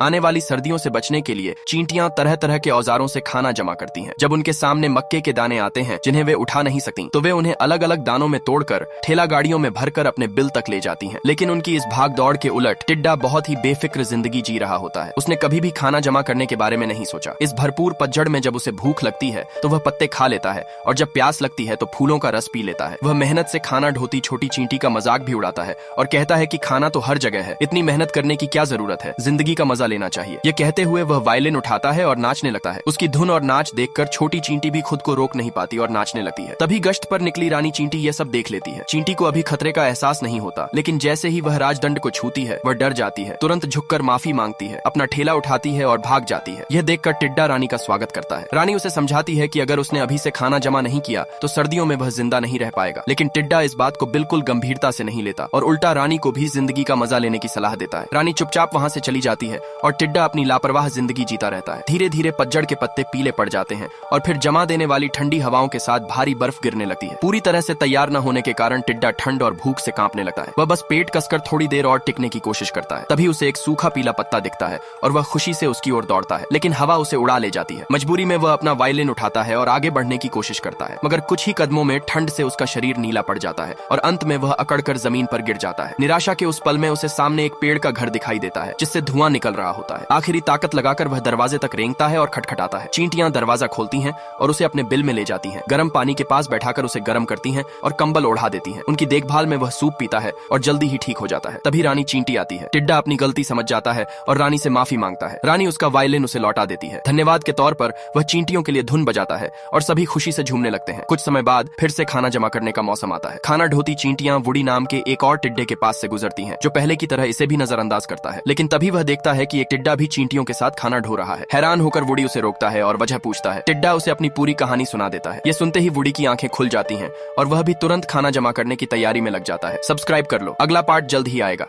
आने वाली सर्दियों से बचने के लिए चींटियां तरह तरह के औजारों से खाना जमा करती हैं। जब उनके सामने मक्के के दाने आते हैं जिन्हें वे उठा नहीं सकती, तो वे उन्हें अलग अलग दानों में तोड़कर ठेला गाड़ियों में भरकर अपने बिल तक ले जाती हैं। लेकिन उनकी इस भाग दौड़ के उलट टिड्डा बहुत ही बेफिक्र जिंदगी जी रहा होता है। उसने कभी भी खाना जमा करने के बारे में नहीं सोचा। इस भरपूर पतझड़ में जब उसे भूख लगती है तो वह पत्ते खा लेता है, और जब प्यास लगती है तो फूलों का रस पी लेता है। वह मेहनत से खाना ढोती छोटी चींटी का मजाक भी उड़ाता है और कहता है कि खाना तो हर जगह है, इतनी मेहनत करने की क्या जरूरत है, जिंदगी का मजा लेना चाहिए। ये कहते हुए वह वायलिन उठाता है और नाचने लगता है। उसकी धुन और नाच देखकर छोटी चींटी भी खुद को रोक नहीं पाती और नाचने लगती है। तभी गश्त पर निकली रानी चींटी ये सब देख लेती है। चींटी को अभी खतरे का एहसास नहीं होता, लेकिन जैसे ही वह राजदंड को छूती है वह डर जाती है, तुरंत झुककर माफी मांगती है, अपना ठेला उठाती है और भाग जाती है। यह देखकर टिड्डा रानी का स्वागत करता है। रानी उसे समझाती है कि अगर उसने अभी से खाना जमा नहीं किया तो सर्दियों में वह जिंदा नहीं रह पाएगा। लेकिन टिड्डा इस बात को बिल्कुल गंभीरता से नहीं लेता और उल्टा रानी को भी जिंदगी का मजा लेने की सलाह देता है। रानी चुपचाप वहां से चली जाती है और टिड्डा अपनी लापरवाह जिंदगी जीता रहता है। धीरे धीरे पतझड़ के पत्ते पीले पड़ जाते हैं और फिर जमा देने वाली ठंडी हवाओं के साथ भारी बर्फ गिरने लगती है। पूरी तरह से तैयार न होने के कारण टिड्डा ठंड और भूख से कांपने लगता है। वह बस पेट कसकर थोड़ी देर और टिकने की कोशिश करता है। तभी उसे एक सूखा पीला पत्ता दिखता है और वह खुशी से उसकी ओर दौड़ता है, लेकिन हवा उसे उड़ा ले जाती है। मजबूरी में वह अपना वायलिन उठाता है और आगे बढ़ने की कोशिश करता है, मगर कुछ ही कदमों में ठंड से उसका शरीर नीला पड़ जाता है और अंत में वह अकड़कर जमीन पर गिर जाता है। निराशा के उस पल में उसे सामने एक पेड़ का घर दिखाई देता है जिससे धुआं निकल रहा होता है। आखिरी ताकत लगाकर वह दरवाजे तक रेंगता है और खटखटाता है। चींटियां दरवाजा खोलती हैं और उसे अपने बिल में ले जाती हैं। गर्म पानी के पास बैठाकर उसे गर्म करती हैं और कंबल ओढ़ा देती हैं। उनकी देखभाल में वह सूप पीता है और जल्दी ही ठीक हो जाता है। तभी रानी चींटी आती है। टिड्डा अपनी गलती समझ जाता है और रानी से माफी मांगता है। रानी उसका वायलिन उसे लौटा देती है। धन्यवाद के तौर पर वह चींटियों के लिए धुन बजाता है और सभी खुशी से झूमने लगते हैं। कुछ समय बाद फिर से खाना जमा करने का मौसम आता है। खाना ढोती चींटियां वुडी नाम के एक और टिड्डे के पास से गुजरती हैं, जो पहले की तरह इसे भी नजरअंदाज करता है। लेकिन तभी वह देखता है कि एक टिड्डा भी चींटियों के साथ खाना ढो रहा है। हैरान होकर वुडी उसे रोकता है और वजह पूछता है। टिड्डा उसे अपनी पूरी कहानी सुना देता है। ये सुनते ही वुडी की आंखें खुल जाती हैं और वह भी तुरंत खाना जमा करने की तैयारी में लग जाता है। सब्सक्राइब कर लो, अगला पार्ट जल्द ही आएगा।